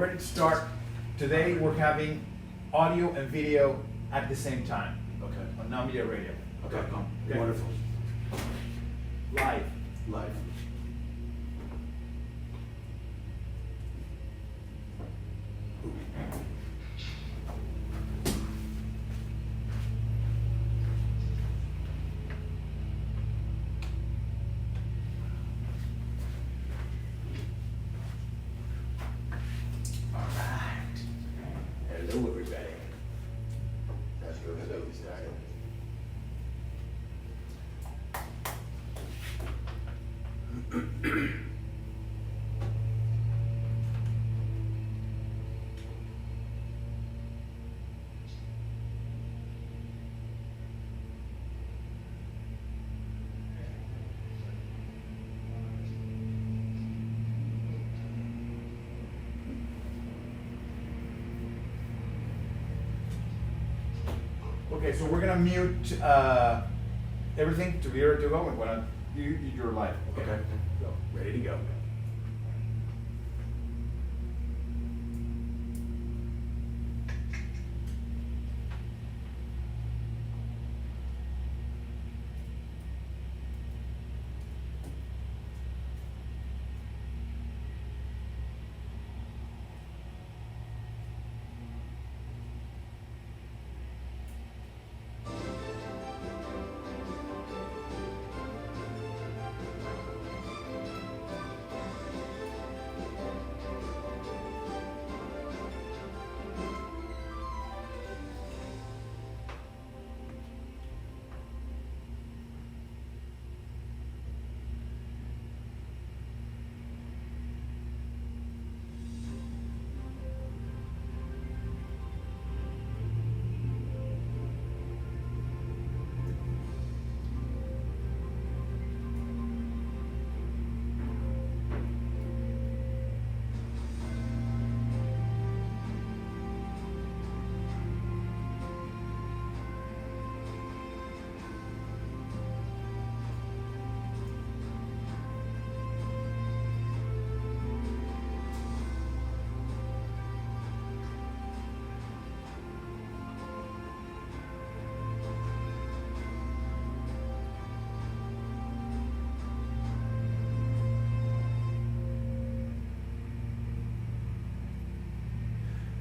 ready to start. Today we're having audio and video at the same time. Okay. On Now Media Radio. Okay. Okay. Wonderful. Live. Live. All right. Hello, everybody. That's good. Okay, so we're gonna mute everything to be ready to go, and when you're live. Okay. Go. Ready to go.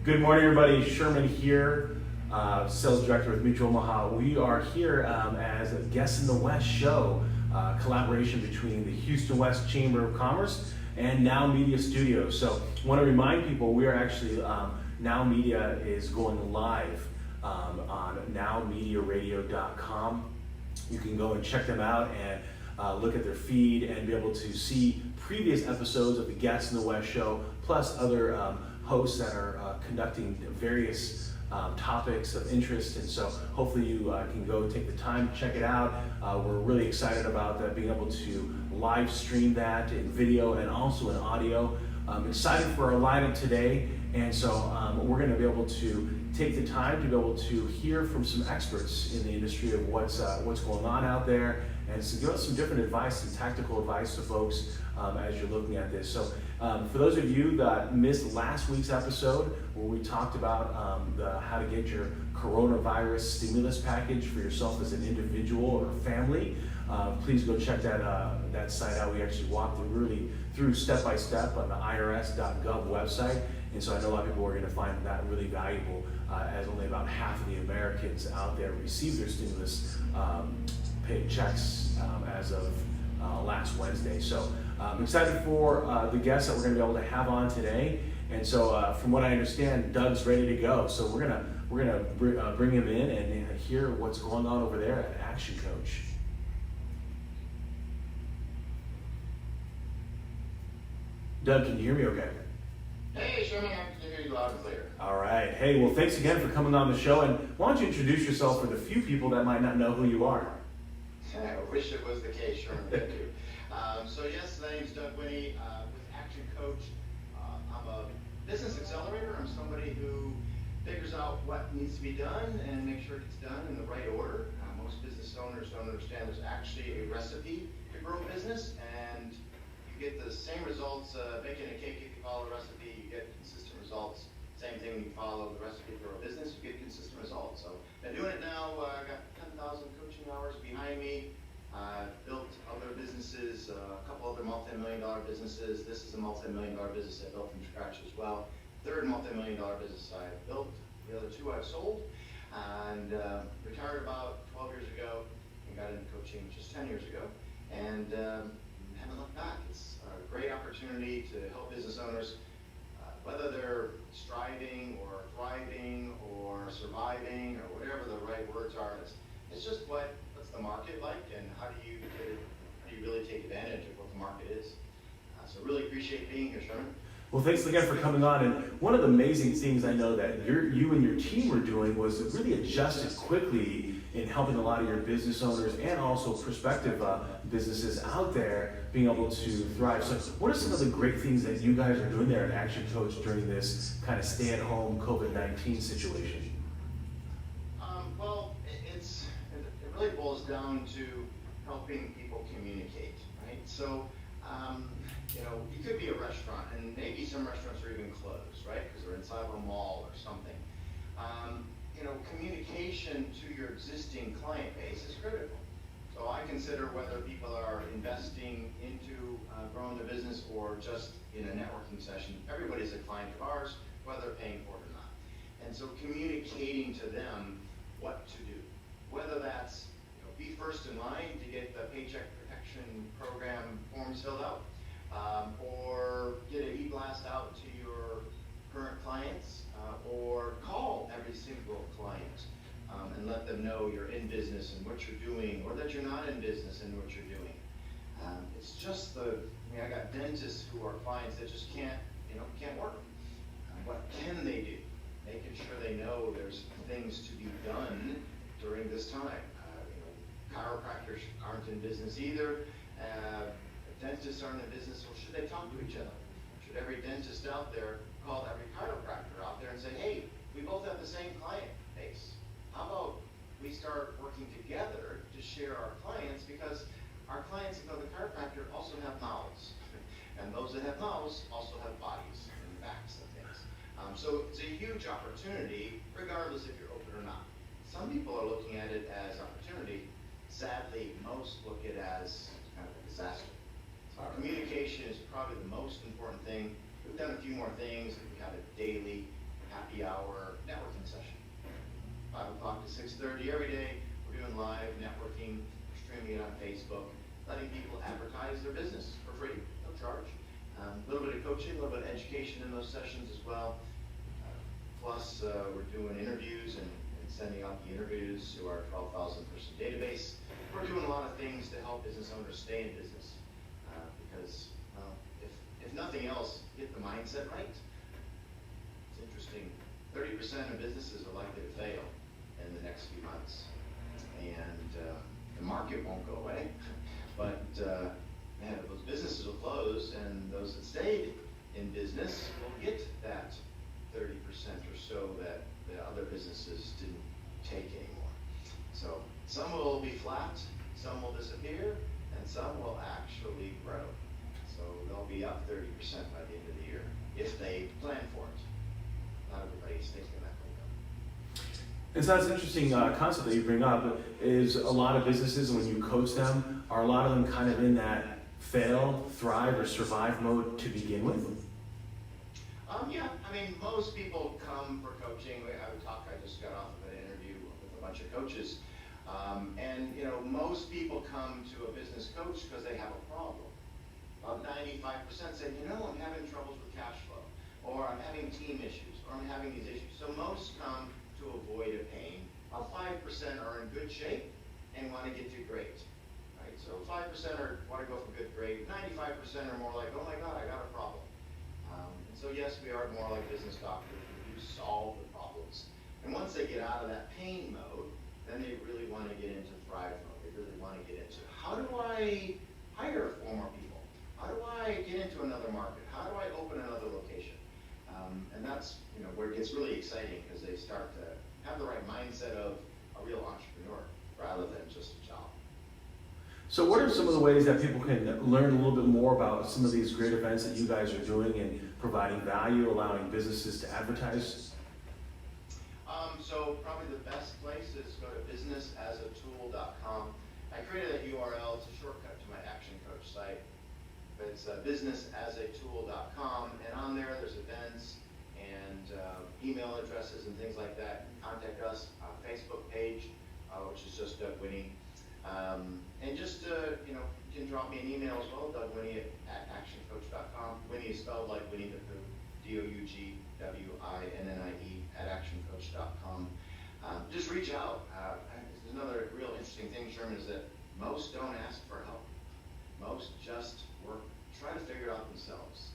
Good morning, everybody. Sherman here, Sales Director with Mutual Omaha. We are here as a Guest in the West show, collaboration between the Houston West Chamber of Commerce and Now Media Studios. So I want to remind people we are actually, Now Media is going live on nowmediaradio.com. You can go and check them out and look at their feed and be able to see previous episodes of the Guest in the West show, plus other hosts that are conducting various topics of interest, and so hopefully you can go take the time to check it out. We're really excited about that, being able to live stream that in video and also in audio. I'm excited for our lineup today, and so we're going to be able to take the time to be able to hear from some experts in the industry of what's going on out there, and so give us some different advice, some tactical advice to folks as you're looking at this. So for those of you that missed last week's episode where we talked about how to get your coronavirus stimulus package for yourself as an individual or a family, please go check that site out. We actually walked through step by step on the irs.gov website, and so I know a lot of people are going to find that really valuable, as only about half of the Americans out there receive their stimulus paid checks as of last Wednesday. So I'm excited for the guests that we're going to be able to have on today. And so from what I understand, Doug's ready to go. So we're gonna bring him in and hear what's going on over there at ActionCoach. Doug, can you hear me okay? Hey, Sherman, I can hear you loud and clear. All right. Hey, well, thanks again for coming on the show. And why don't you introduce yourself for the few people that might not know who you are? I wish it was the case, Sherman. Thank you. So yes, my name's Doug Winnie with ActionCoach. I'm a business accelerator. I'm somebody who figures out what needs to be done and make sure it gets done in the right order. Most business owners don't understand there's actually a recipe to grow a business, and you get the same results baking a cake if you follow a recipe. You get consistent results results. Same thing when you follow the recipe for a business, you get consistent results. So been doing it now, I got 10,000 coaching hours behind me. Built other businesses, a couple other multi-million-dollar businesses. This is a multi-million-dollar business I built from scratch as well. Third multi-million-dollar business I built. The other two I've sold. And retired about 12 years ago and got into coaching just 10 years ago. And haven't looked back. It's a great opportunity to help business owners, whether they're striving or thriving or surviving or whatever the right words are. It's just what's the market like, and how do you really take advantage of what the market is. So really appreciate being here, Sherman. Well, thanks again for coming on. And one of the amazing things I know that you and your team were doing was really adjusted quickly in helping a lot of your business owners and also prospective businesses out there being able to thrive. So what are some of the great things that you guys are doing there at Action Coach during this kind of stay-at-home COVID-19 situation? Well, it really boils down to helping people communicate, right? So, you could be a restaurant, and maybe some restaurants are even closed, right? Because they're inside of a mall or something. Communication to your existing client base is critical. So I consider whether people are investing into growing the business or just in a networking session, everybody's a client of ours, whether they're paying for it or not. And so communicating to them what to do, whether that's be first in line to get the Paycheck Protection Program forms filled out, or get an e-blast out to your current clients, or call every single client and let them know you're in business and what you're doing, or that you're not in business and what you're doing. It's just I got dentists who are clients that just can't work. What can they do? Making sure they know there's things to be done during this time. Chiropractors aren't in business either. Dentists aren't in business. Well, should they talk to each other? Should every dentist out there call every chiropractor out there and say, hey, we both have the same client base. How about we start working together to share our clients, because our clients that go to the chiropractor also have mouths. And those that have mouths also have bodies and backs and things. So it's a huge opportunity, regardless if you're open or not. Some people are looking at it as opportunity. Sadly, most look at it as kind of a disaster. Communication is probably the most important thing. We've done a few more things. We have a daily happy hour networking session. 5 o'clock to 6:30 every day. We're doing live networking, streaming it on Facebook, letting people advertise their business for free, no charge. A little bit of coaching, a little bit of education in those sessions as well. Plus, we're doing interviews and sending out the interviews to our 12,000 person database. We're doing a lot of things to help business owners stay in business, because if nothing else, get the mindset right. It's interesting, 30% of businesses are likely to fail in the next few months, and the market won't go away, but those businesses will close, and those that stayed in business will get that 30% or so that the other businesses didn't take anymore. So some will be flat, some will disappear, and some will actually grow. So they'll be up 30% by the end of the year if they plan for it. Not everybody's thinking that way though. And so that's an interesting concept that you bring up. Is a lot of businesses, when you coach them, are a lot of them kind of in that fail, thrive, or survive mode to begin with? Yeah, most people come for coaching. I just got off of an interview with a bunch of coaches. And most people come to a business coach because they have a problem. About 95% say, I'm having troubles with cash flow, or I'm having team issues, or I'm having these issues. So most come to avoid a pain. About 5% are in good shape and want to get to great. Right? So 5% want to go from good to great. 95% are more like, oh my God, I got a problem. And so yes, we are more like business doctors. We do solve the problems. And once they get out of that pain mode, then they really want to get into thrive mode. They really want to get into, how do I hire 4 more people? How do I get into another market? How do I open another location? And that's where it gets really exciting, because they start to have the right mindset of a real entrepreneur rather than just a job. So what are some of the ways that people can learn a little bit more about some of these great events that you guys are doing and providing value, allowing businesses to advertise? So probably the best place is go to businessasatool.com. I created that URL. It's a shortcut to my ActionCoach site. But it's businessasatool.com, and on there's events and email addresses and things like that. Contact us. Facebook page, which is just Doug Winnie. And just, you can drop me an email as well, DougWinnie @actioncoach.com. Winnie is spelled like Winnie the Pooh, DOUGWINNIE @actioncoach.com. Just reach out. Another real interesting thing, Sherman, is that most don't ask for help. Most just try to figure it out themselves.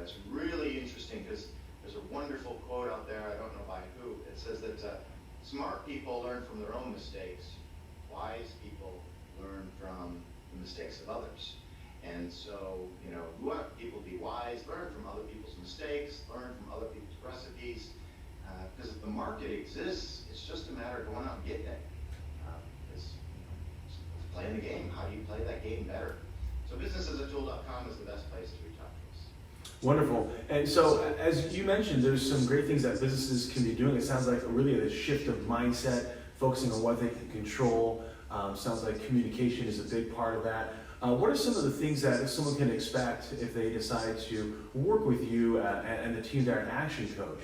It's really interesting because there's a wonderful quote out there, I don't know by who, it says that smart people learn from their own mistakes, wise people learn from the mistakes of others. And so, we want people to be wise, learn from other people's mistakes, learn from other people's recipes, because if the market exists, it's just a matter of going out and getting it. It's playing the game. How do you play that game better? So businessasatool.com is the best place to reach out to us. Wonderful. And so, as you mentioned, there's some great things that businesses can be doing. It sounds like really a shift of mindset, focusing on what they can control. Sounds like communication is a big part of that. What are some of the things that someone can expect if they decide to work with you and the team there at ActionCoach?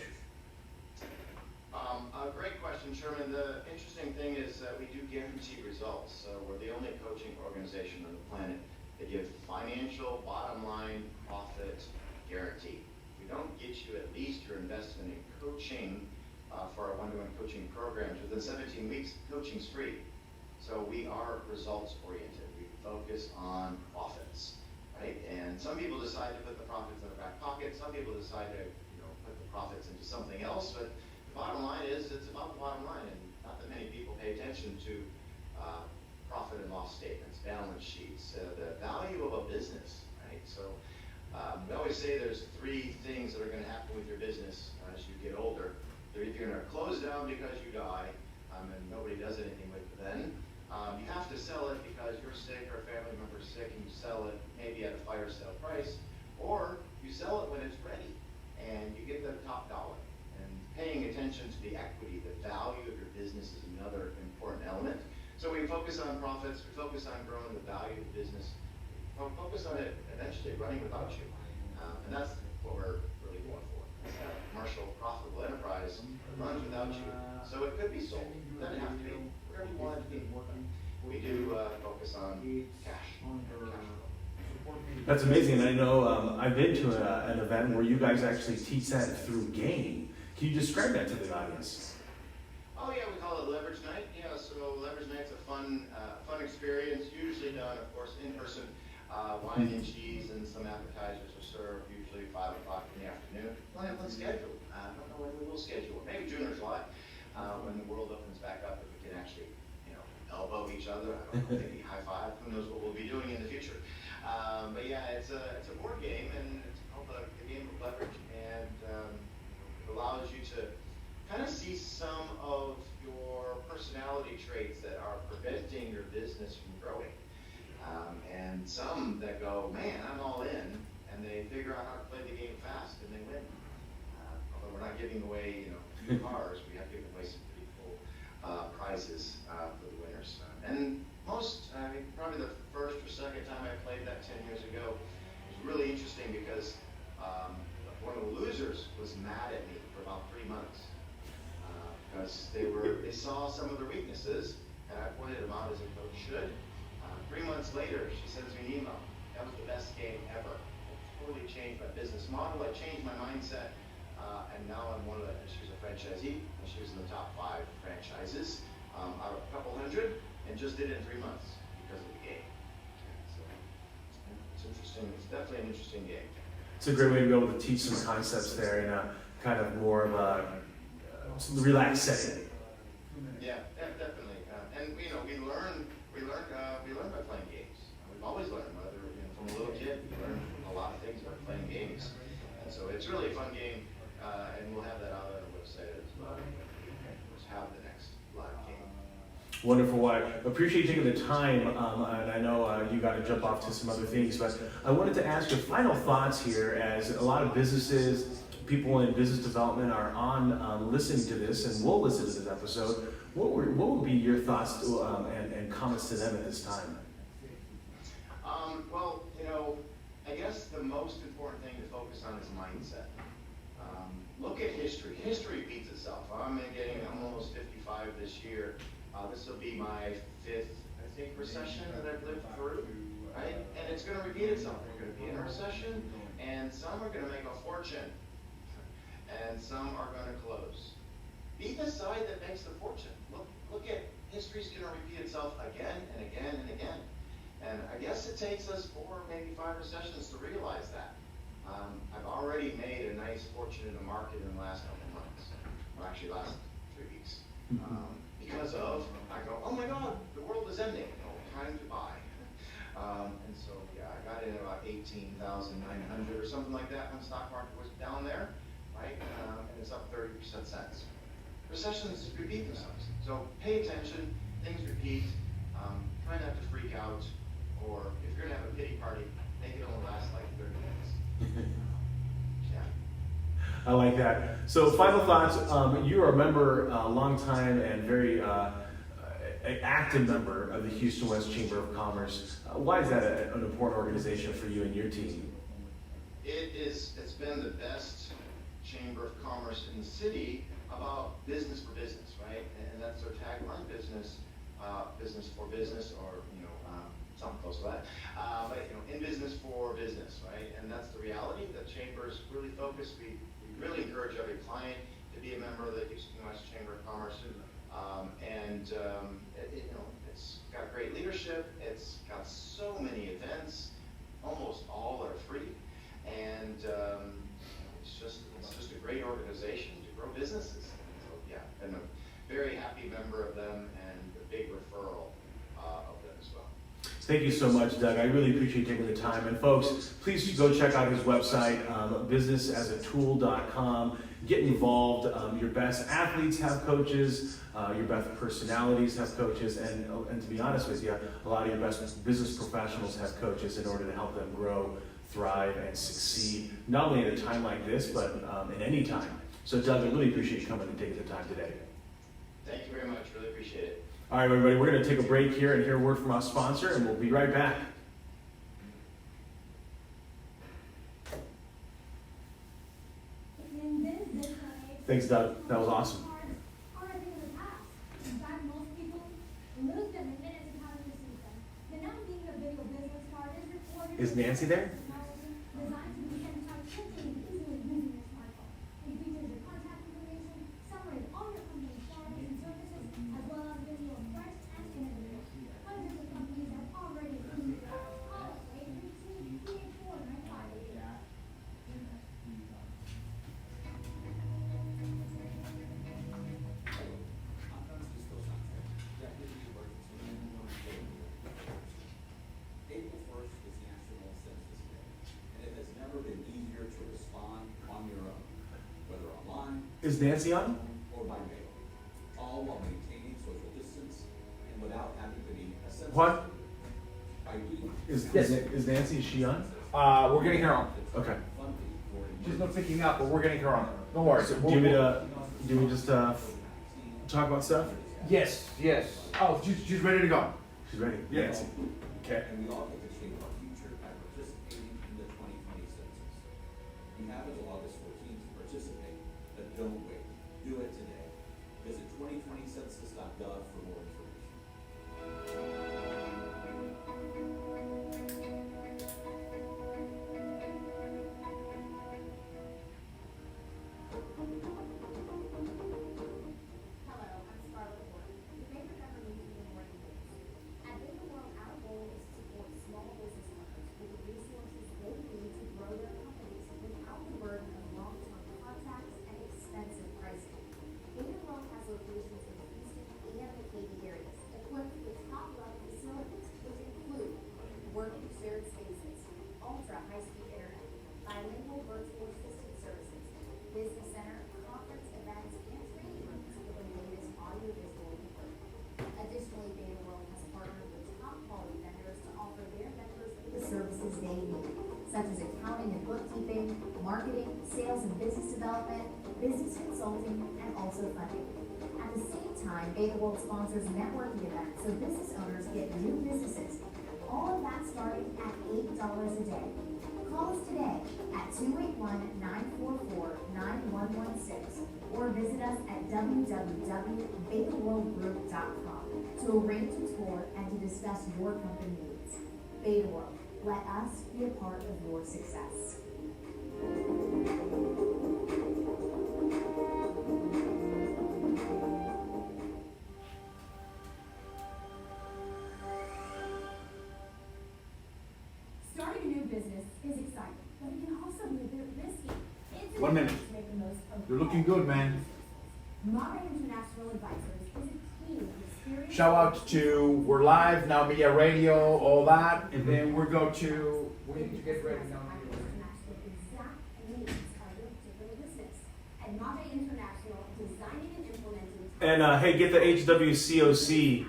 A great question, Sherman. The interesting thing is that we do guarantee results. So we're the only coaching organization on the planet that give financial bottom line profit guarantee. We don't get you at least your investment in coaching for our one-to-one coaching programs. Within 17 weeks, coaching's free. So we are results oriented. We focus on profits, right? And some people decide to put the profits in their back pocket. Some people decide to, put the profits into something else. But the bottom line is, it's about the bottom line, and not that many people pay attention to profit and loss statements, balance sheets, the value of a business, right? So we always say there's three things that are going to happen with your business as you get older. They're either going to close down because you die, and nobody does anything with it then. You have to sell it because you're sick or a family member's sick, and you sell it maybe at a fire sale price, or you sell it when it's ready and you get the top dollar. And paying attention to the equity, the value of your business is another important element. So we focus on profits, we focus on growing the value of the business, we focus on it eventually running without you. And that's what we're really going for. A commercial, profitable enterprise runs without you. So it could be sold, it doesn't have to be, whatever you want it to be. We do focus on cash flow. That's amazing. And I know I've been to an event where you guys actually teach that through game. Can you describe that to the audience? Oh yeah, we call it Leverage Night. Yeah, so Leverage Night's a fun experience, usually done, of course, in person. Wine and cheese and some appetizers are served, usually 5 o'clock in the afternoon. We'll have one scheduled. I don't know when we will schedule it. Maybe June or July, when the world opens back up, if we can actually, elbow each other. I don't know, maybe high five. Who knows what we'll be doing in the future? But yeah, it's a board game, and it's called the game of leverage, and it allows you to kind of see some of your personality traits that are preventing your business from growing. And some that go, man, I'm all in, and they figure out how to play the game fast, and they win. Although we're not giving away, new cars, we have given away some pretty cool prizes for the winners. And probably the first or second time I played that 10 years ago, it was really interesting because one of the losers was mad at me for about 3 months because they saw some of their weaknesses, and I pointed them out as a coach should. 3 months later, she sends me an email. That was the best game ever. It totally changed my business model. I changed my mindset, and now I'm one of the. She was a franchisee, and she was in the top 5 franchises out of a couple hundred, and just did it in 3 months because of the game. So it's interesting. It's definitely an interesting game. It's a great way to be able to teach some concepts there in a kind of more of a relaxed setting. Yeah, definitely. And we learn by playing games. We've always learned, whether from a little kid, we learn a lot of things by playing games. And so it's really a fun game, and we'll have that out on our website as well. We'll have the next live game. Wonderful. Well, I appreciate you taking the time, and I know you got to jump off to some other things, but I wanted to ask your final thoughts here, as a lot of businesses, people in business development are on listening to this and will listen to this episode. What would be your thoughts and comments to them at this time? Well, I guess the most important thing to focus on is mindset. Look at history. History repeats itself. I'm almost 55 this year. This will be my fifth, I think, recession that I've lived through, right? And it's going to repeat itself. We're going to be in a recession, and some are going to make a fortune, and some are going to close. Be the side that makes the fortune. Look at history's going to repeat itself again and again and again. And I guess it takes us 4, maybe 5 recessions to realize that. I've already made a nice fortune in the market in the last couple of months, or actually last 3 weeks. Because I go, oh my God, the world is ending. Time to buy. And so, yeah, I got in about 18,900 or something like that when the stock market was down there, right? And it's up 30% since. Recessions repeat themselves. So pay attention, things repeat. Try not to freak out, or if you're going to have a pity party, make it only last like 30 minutes. Yeah. I like that. So, final thoughts. You are a member, a long time and very active member of the Houston West Chamber of Commerce. Why is that an important organization for you and your team? It's been the best chamber of commerce in the city about business for business, right? And that's their tagline: business for business, or something close to that. But in business for business, right? And that's the reality. The chamber's really focused. We really encourage every client to be a member of the Houston West Chamber of Commerce. It's got great leadership. It's got so many events. Almost all are free, and it's just a great organization to grow businesses. So yeah, I'm a very happy member of them, and a big referral of them as well. Thank you so much, Doug. I really appreciate you taking the time. And folks, please go check out his website, businessasatool.com. Get involved. Your best athletes have coaches. Your best personalities have coaches. And to be honest with you, a lot of your best business professionals have coaches in order to help them grow, thrive, and succeed, not only at a time like this, but in any time. So, Doug, I really appreciate you coming and taking the time today. Thank you very much. Really appreciate it. All right, everybody, we're going to take a break here and hear a word from our sponsor, and we'll be right back. Thanks, Doug. That was awesome. Is Nancy there? Is Nancy on? Or by mail, all while maintaining social distance and without having to be a census. What? By doing Is Nancy, is she on? We're getting her on. Okay. She's not picking up, but we're getting her on. Don't worry. Do we just talk about stuff? Yes. Oh, she's ready to go. She's ready. Yeah. Nancy. Okay. And we all get to shape our future by participating in the 2020 census. You have until August 14th to participate, but don't wait. Do it today. Visit 2020census.gov for more information. Locations in Houston and also funding. At the same time, Bay the World sponsors networking events so business owners get new businesses. All of that starting at $8 a day. Call us today at 281-944-9116 or visit us at www.baytheworldgroup.com to arrange a tour and to discuss your company needs. Bay the World, let us be a part of your success. Starting a new business is exciting, but it can also be a bit risky. It's 1 minute. to make the most of You're looking good, man. Modern International Advisors is a team of experienced... Shout out to We're Live, Now Media Radio, all that, and then we'll go to, we need to get ready now. And hey, get the hwcoc.org.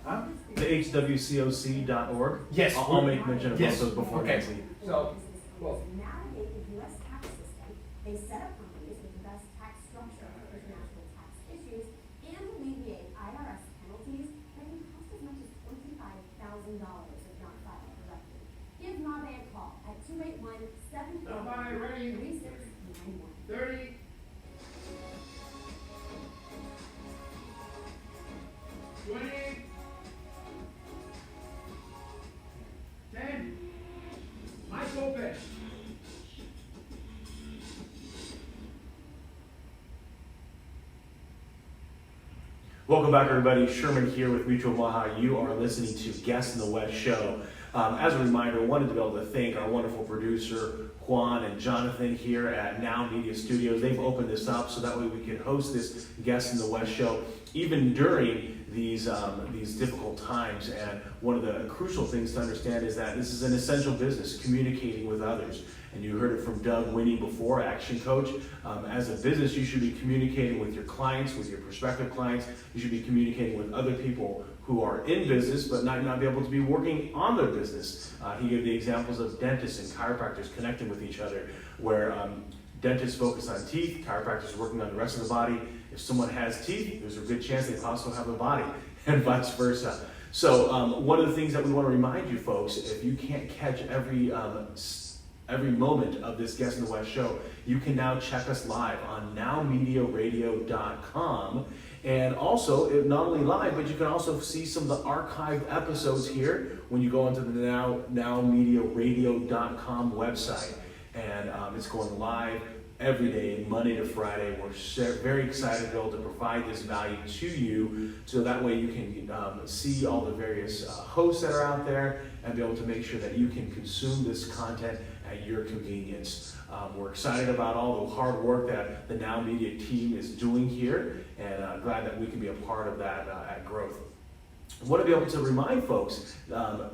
Huh? The hwcoc.org. Yes. I'll make mention of Yes. those before Okay. Nancy. So, well, navigate the U.S. tax system. They set up companies with the best tax structure for international tax issues and alleviate IRS penalties that can cost as much as $25,000 if not filed correctly. Give Mabe a call at 281-748-3691. 30. 20. 10. Mike open. Welcome back, everybody. Sherman here with Mutual Maha. You are listening to Guest in the West show. As a reminder, I wanted to be able to thank our wonderful producer, Juan and Jonathan here at Now Media Studios. They've opened this up so that way we can host this Guest in the West show even during these difficult times. And one of the crucial things to understand is that this is an essential business, communicating with others. And you heard it from Doug Winnie before, ActionCoach. As a business, you should be communicating with your clients, with your prospective clients. You should be communicating with other people who are in business but might not be able to be working on their business. He gave the examples of dentists and chiropractors connecting with each other, where dentists focus on teeth, chiropractors working on the rest of the body. If someone has teeth, there's a good chance they also have a body, and vice versa. So one of the things that we want to remind you folks, if you can't catch every moment of this Guest in the West show, you can now check us live on nowmediaradio.com. And also, not only live, but you can also see some of the archived episodes here when you go onto the nowmediaradio.com website. And it's going live every day, Monday to Friday. We're very excited to be able to provide this value to you, so that way you can see all the various hosts that are out there and be able to make sure that you can consume this content at your convenience. We're excited about all the hard work that the Now Media team is doing here, and glad that we can be a part of that at Growth. I want to be able to remind folks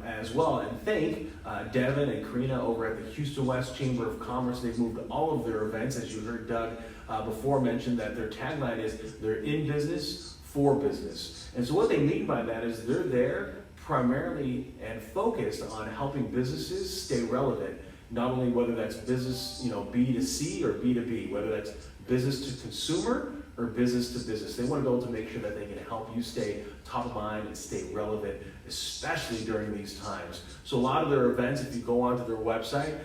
as well and thank Devin and Karina over at the Houston West Chamber of Commerce. They've moved all of their events, as you heard Doug before mention, that their tagline is they're in business for business. And so what they mean by that is they're there primarily and focused on helping businesses stay relevant, not only whether that's business, B2C or B2B, whether that's business to consumer or business to business. They want to be able to make sure that they can help you stay top of mind and stay relevant, especially during these times. So a lot of their events, if you go onto their website,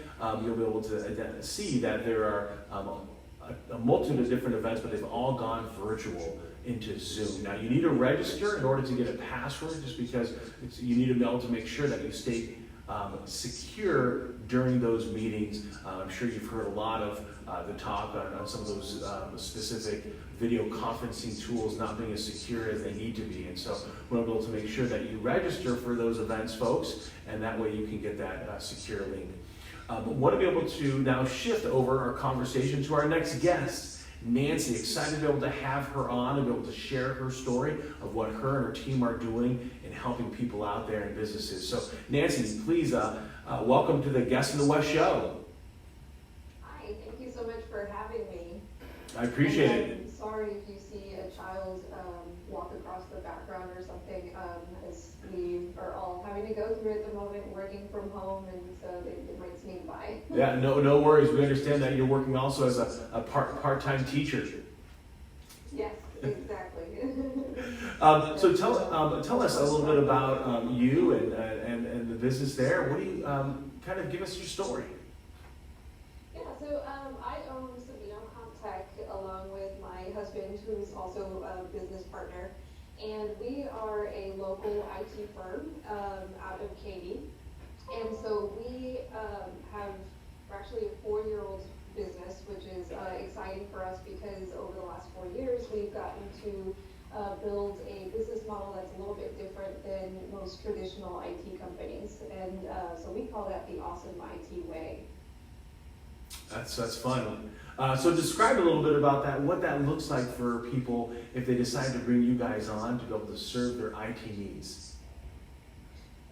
you'll be able to see that there are a multitude of different events, but they've all gone virtual into Zoom. Now you need to register in order to get a password, just because you need to be able to make sure that you stay secure during those meetings. I'm sure you've heard a lot of the talk on some of those specific video conferencing tools not being as secure as they need to be. And so we're able to make sure that you register for those events, folks, and that way you can get that secure link. But want to be able to now shift over our conversation to our next guest, Nancy. Excited to be able to have her on and be able to share her story of what her and her team are doing in helping people out there in businesses. So Nancy, please welcome to the Guest in the West show. Hi, thank you so much for having me. I appreciate it. I'm sorry if you see a child walk across the background or something, as we are all having to go through at the moment, working from home, and so they might sneak by. Yeah, no worries. We understand that you're working also as a part-time teacher. So tell us a little bit about you and the business there. What do you kind of give us your story? Yeah, so I own Sabino Tech along with my husband, who's also a business partner, and we are a local IT firm out of Katy. And so we're actually a 4-year-old business, which is exciting for us because over the last 4 years we've gotten to build a business model that's a little bit different than most traditional IT companies, and so we call that the awesome IT way. That's fun. So describe a little bit about that, what that looks like for people if they decide to bring you guys on to be able to serve their IT needs.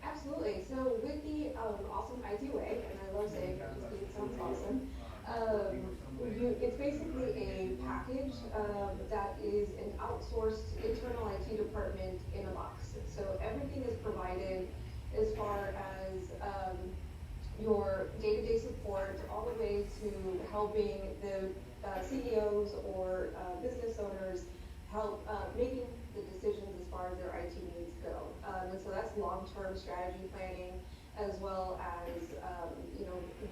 Absolutely. So with the awesome IT way, and I love saying that just because it sounds awesome, it's basically a package that is an outsourced internal IT department in a box. So everything is provided as far as your day-to-day support, all the way to helping the CEOs or business owners help making the decisions as far as their IT needs go. And so that's long-term strategy planning, as well as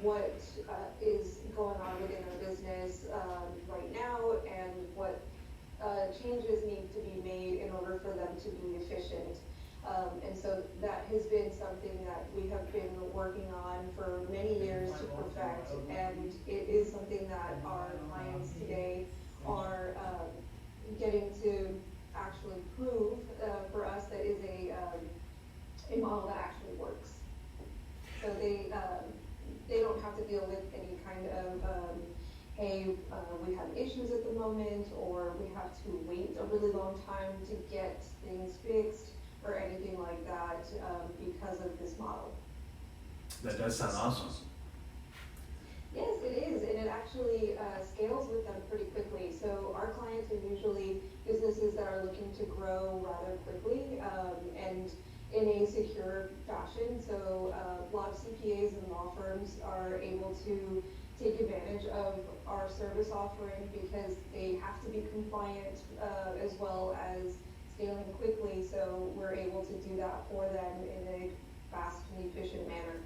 what is going on within our business right now, and what changes need to be made in order for them to be efficient. And so that has been something that we have been working on for many years to perfect, and it is something that our clients today are getting to actually prove for us that is a model that actually works. So they don't have to deal with any kind of hey, we have issues at the moment, or we have to wait a really long time to get things fixed, or anything like that because of this model. That does sound awesome. Yes, it is, and it actually scales with them pretty quickly. So our clients are usually businesses that are looking to grow rather quickly and in a secure fashion. So a lot of CPAs and law firms are able to take advantage of our service offering because they have to be compliant as well as scaling quickly, so we're able to do that for them in a fast and efficient manner.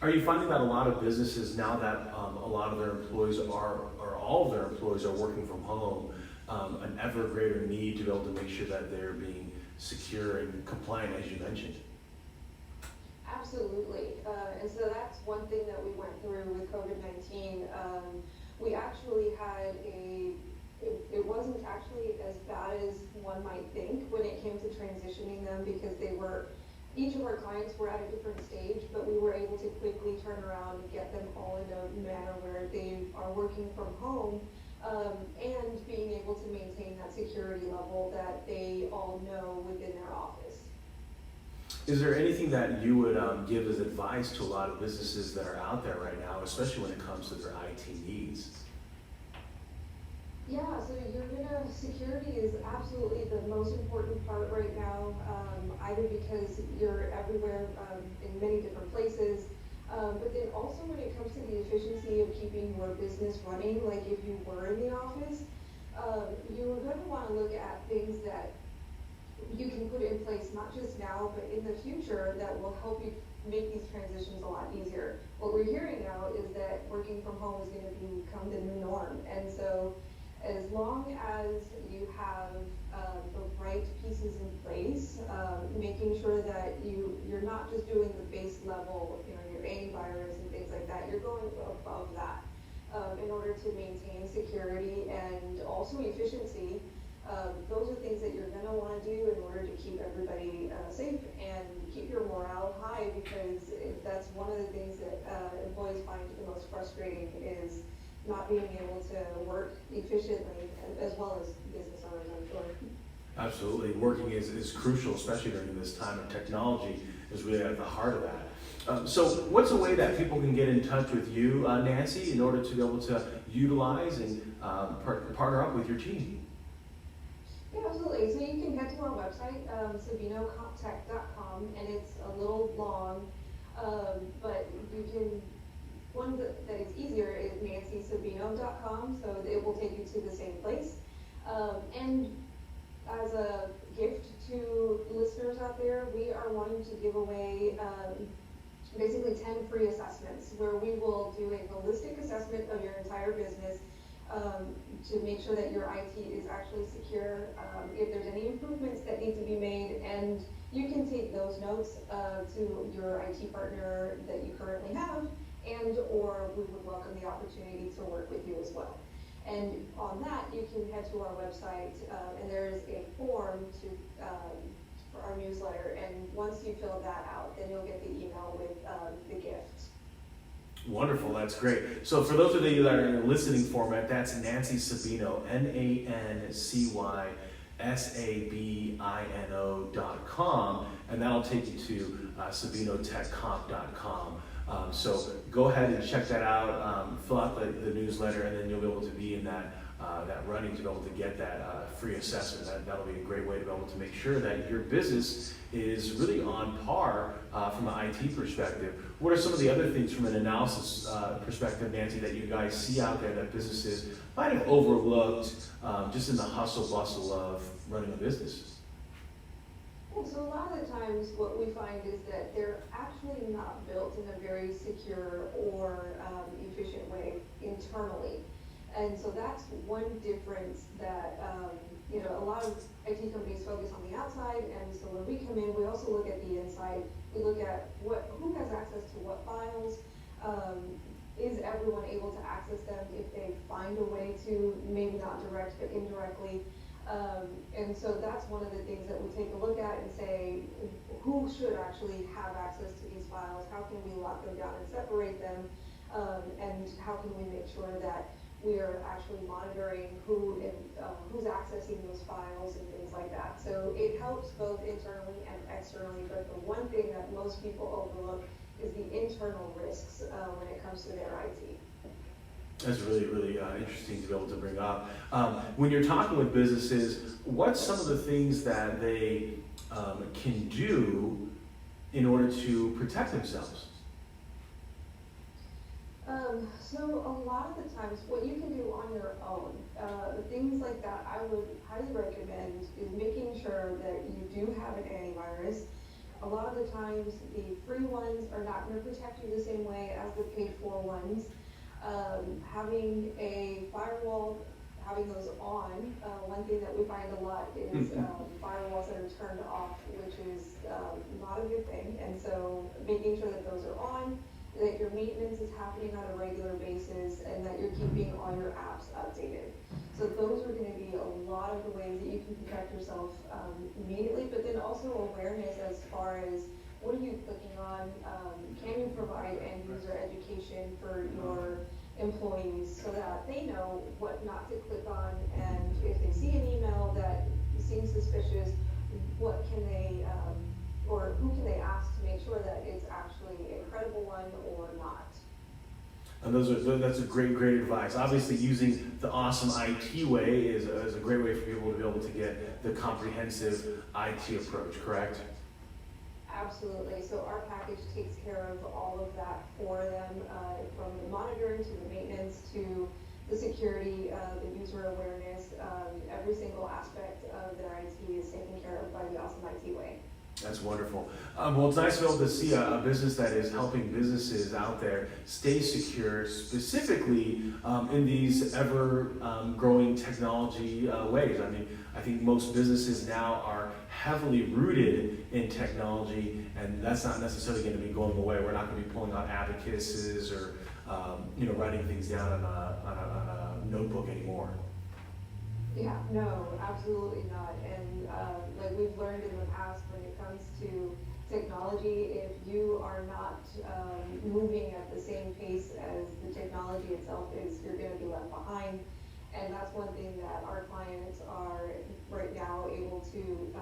Are you finding that a lot of businesses, now that a lot of their employees or all of their employees are working from home, an ever greater need to be able to make sure that they're being secure and compliant, as you mentioned? Absolutely, and so that's one thing that we went through with COVID-19. We actually had it wasn't actually as bad as one might think when it came to transitioning them, because each of our clients were at a different stage, but we were able to quickly turn around and get them all in a manner where they are working from home and being able to maintain that security level that they all know within their office. Is there anything that you would give as advice to a lot of businesses that are out there right now, especially when it comes to their IT needs? Yeah, so security is absolutely the most important part right now, either because you're everywhere in many different places, but then also when it comes to the efficiency of keeping your business running, like if you were in the office, you're going to want to look at things that you can put in place, not just now, but in the future, that will help you make these transitions a lot easier. What we're hearing now is that working from home is going to become the new norm, and so as long as you have the right pieces in place, making sure that you're not just doing the base level, your antivirus and things like that, you're going above that in order to maintain security and also efficiency. Those are things that you're going to want to do in order to keep everybody safe and keep your morale high, because that's one of the things that employees find the most frustrating is not being able to work efficiently, as well as business owners, I'm sure. Absolutely. Working is crucial, especially during this time, and technology is really at the heart of that. So what's a way that people can get in touch with you, Nancy, in order to be able to utilize and partner up with your team? Yeah, absolutely. So you can head to our website, sabinocomptech.com, and it's a little long, but you can, one that is easier is nancysabino.com, so it will take you to the same place. And as a gift listeners out there, we are wanting to give away basically 10 free assessments where we will do a holistic assessment of your entire business to make sure that your IT is actually secure, if there's any improvements that need to be made, and you can take those notes to your IT partner that you currently have, and or we would welcome the opportunity to work with you as well. And on that, you can head to our website, and there's a form for our newsletter, and once you fill that out, then you'll get the email with the gift. Wonderful, that's great. So for those of you that are in a listening format, that's Nancy Sabino, NancySabino.com, and that'll take you to SabinoTechComp.com. So go ahead and check that out, fill out the newsletter, and then you'll be able to be in that running to be able to get that free assessment. That'll be a great way to be able to make sure that your business is really on par from an IT perspective. What are some of the other things from an analysis perspective, Nancy, that you guys see out there that businesses might have overlooked just in the hustle bustle of running a business? Yeah, so a lot of the times what we find is that they're actually not built in a very secure or efficient way internally. And so that's one difference that, a lot of IT companies focus on the outside, and so when we come in, we also look at the inside. We look at who has access to what files, is everyone able to access them if they find a way to, maybe not direct, but indirectly. And so that's one of the things that we take a look at and say, who should actually have access to these files? How can we lock them down and separate them? And how can we make sure that we are actually monitoring who's accessing those files and things like that. So it helps both internally and externally, but the one thing that most people overlook is the internal risks when it comes to their IT. That's really, really interesting to be able to bring up. When you're talking with businesses, what's some of the things that they can do in order to protect themselves? So a lot of the times, what you can do on your own, things like that, I would highly recommend is making sure that you do have an antivirus. A lot of the times, the free ones are not going to protect you the same way as the paid-for ones. Having a firewall, having those on, one thing that we find a lot is firewalls that are turned off, which is not a good thing. And so making sure that those are on, that your maintenance is happening on a regular basis, and that you're keeping all your apps updated. So those are going to be a lot of the ways that you can protect yourself immediately, but then also awareness as far as what are you clicking on? Can you provide end user education for your employees so that they know what not to click on, and if they see an email that seems suspicious, what can they or who can they ask to make sure that it's actually a credible one or not? And that's a great advice. Obviously, using the awesome IT way is a great way for people to be able to get the comprehensive IT approach, correct? Absolutely. So our package takes care of all of that for them, from the monitoring to the maintenance to the security, the user awareness. Every single aspect of their IT is taken care of by the awesome IT way. That's wonderful. Well, it's nice to be able to see a business that is helping businesses out there stay secure, specifically in these ever-growing technology ways. I mean, I think most businesses now are heavily rooted in technology, and that's not necessarily going to be going away. We're not going to be pulling out abacuses or writing things down on a notebook anymore. Yeah, no, absolutely not. And like we've learned in the past, when it comes to technology, if you are not moving at the same pace as the technology itself is, you're going to be left behind. And that's one thing that our clients are right now able to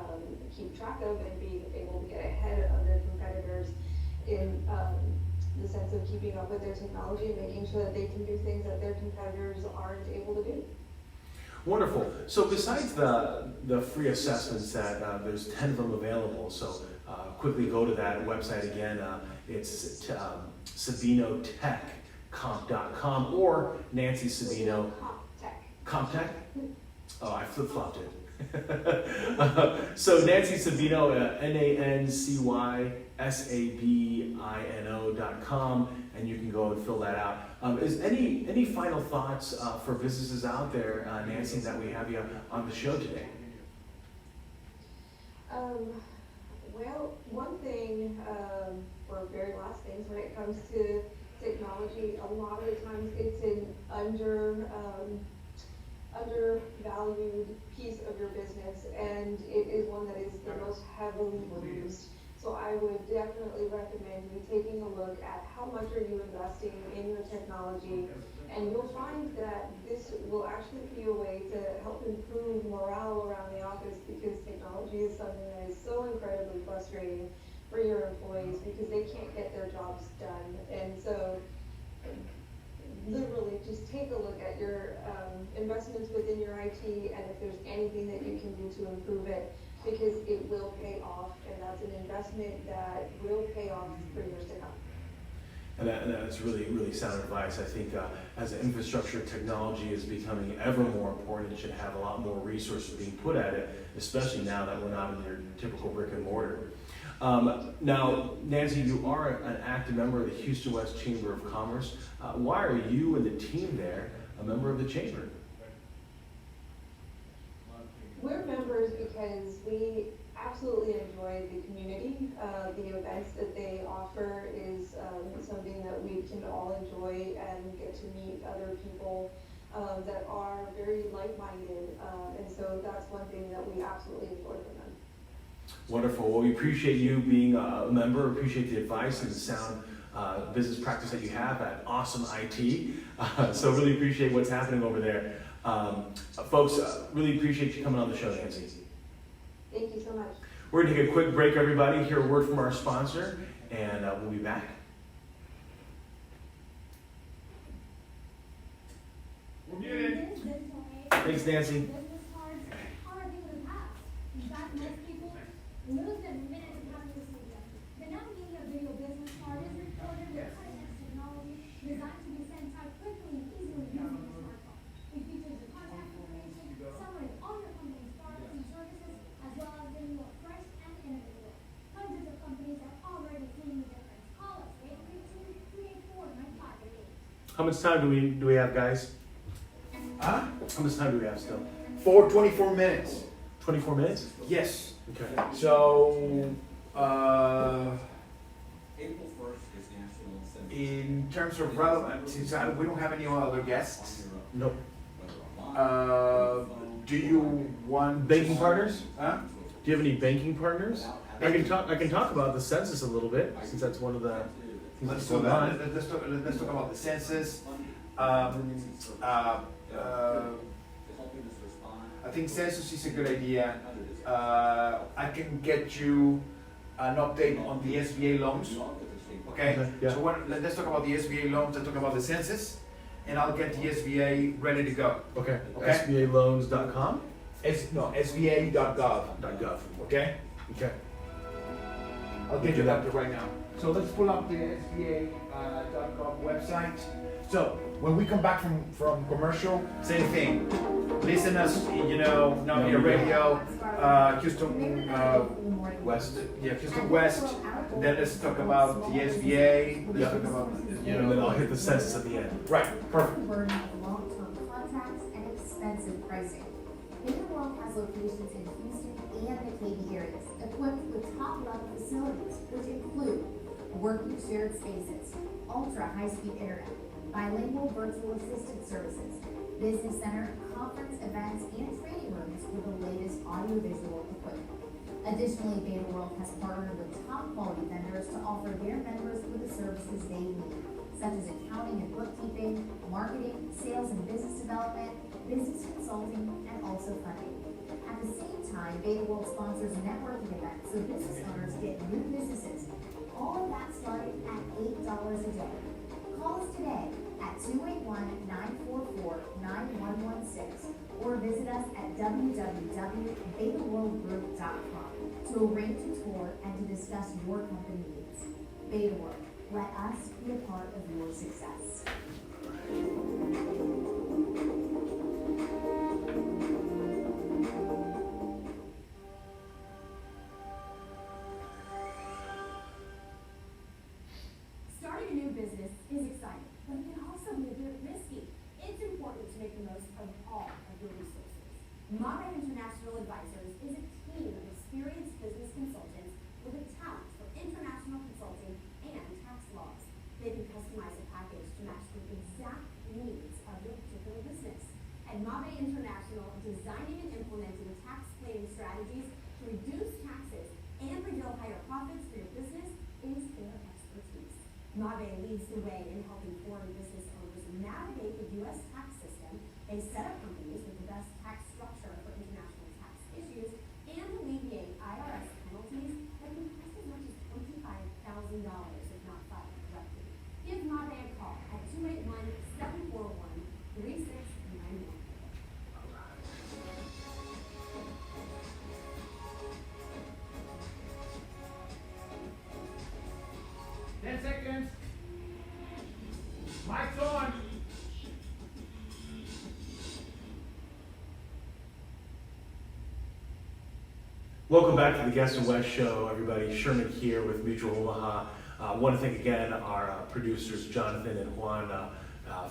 keep track of, and being able to get ahead of their competitors in the sense of keeping up with their technology and making sure that they can do things that their competitors aren't able to do. Wonderful. So besides the free assessments that there's 10 of them available, so quickly go to that website again. It's SabinoTechComp.com or Nancy Sabino. CompTech. CompTech? Oh, I flip-flopped it. So Nancy Sabino, NancySabino.com, and you can go and fill that out. Is any final thoughts for businesses out there, Nancy, that we have you on the show today? Well, one thing, or very last things when it comes to technology, a lot of the times it's an undervalued piece of your business, and it is one that is the most heavily used. So I would definitely recommend you taking a look at how much are you investing in your technology, and you'll find that this will actually be a way to help improve morale around the office, because technology is something that is so incredibly frustrating for your employees because they can't get their jobs done. And so literally just take a look at your investments within your IT, and if there's anything that you can do to improve it, because it will pay off, and that's an investment that will pay off for years to come. And that's really, really sound advice. I think as infrastructure technology is becoming ever more important, it should have a lot more resources being put at it, especially now that we're not in your typical brick and mortar. Now, Nancy, you are an active member of the Houston West Chamber of Commerce. Why are you and the team there a member of the Chamber? We're members because we absolutely enjoy the community. The events that they offer is something that we can all enjoy, and get to meet other people that are very like-minded. And so that's one thing that we absolutely enjoy from them. Wonderful. Well, we appreciate you being a member, appreciate the advice and the sound business practice that you have at Awesome IT. So really appreciate what's happening over there. Folks, really appreciate you coming on the show, Nancy. Thank you so much. We're going to take a quick break, everybody. Hear a word from our sponsor, and we'll be back. We're muted. Thanks, Nancy. Business cards are able to pass. In fact, most people lose them the minute they have to receive them. The Navigating a Video business card is recorded with cutting-edge technology designed to be sent out quickly and easily using your smartphone. It features your contact information, summary of all your company's products and services, as well as giving you a fresh and innovative. Hundreds of companies are already seeing the difference. Call us 832-384-9588. How much time do we have, guys? Huh? How much time do we have still? For 24 minutes. 24 minutes? Yes. Okay. So, April 1st is National Census. in terms of relevant, since we don't have any other guests, Nope. do you want Banking partners? Huh? Do you have any banking partners? I can talk about the census a little bit, since that's one of the things Let's that's talk going about, on. let's talk about the census. Helping us respond. I think census is a good idea. I can get you an update on the SBA loans. Okay? Yeah. So let's talk about the SBA loans, let's talk about the census, and I'll get the SBA ready to go. Okay. Okay. SBAloans.com? SBA.gov. .gov. Okay? Okay. I'll get you that right now. So let's pull up the SBA.gov website. So when we come back from commercial, same thing. Listen us, Navigator Radio, Houston West. Yeah, Houston West. Then let's talk about the SBA. Let's talk about And then I'll hit the census at the end. Right, perfect. Burden of long-term contracts and expensive pricing. World has locations in Houston and the Katy areas, equipped with top-level facilities, which include working shared spaces, ultra-high-speed internet, bilingual virtual assistant services, business center, conference events, and training rooms with the latest audiovisual equipment. Additionally, Beta World has partnered with top-quality vendors to offer their members with the services they need, such as accounting and bookkeeping, marketing, sales and business development, business consulting, and also funding. At the same time, Beta World sponsors networking events so business owners get new businesses. All of that starting at $8 a day. Call us today at 281-944-9116 or visit us at www.betaworldgroup.com to arrange a tour and to discuss your company needs. Beta World, let us be a part of your success. at Mabe International, designing and implementing tax planning strategies to reduce taxes and reveal higher profits for your business is their expertise. Mabe leads the way in helping foreign business owners navigate the U.S. tax system. They set up companies with the best tax structure for international tax issues and alleviate IRS penalties that can cost as much as $25,000 if not filed correctly. Give Mabe a call at 281-741-3691. 10 seconds. Mic's on. Welcome back to the Guest and West Show, everybody. Sherman here with Mutual Omaha. I want to thank again our producers, Jonathan and Juan,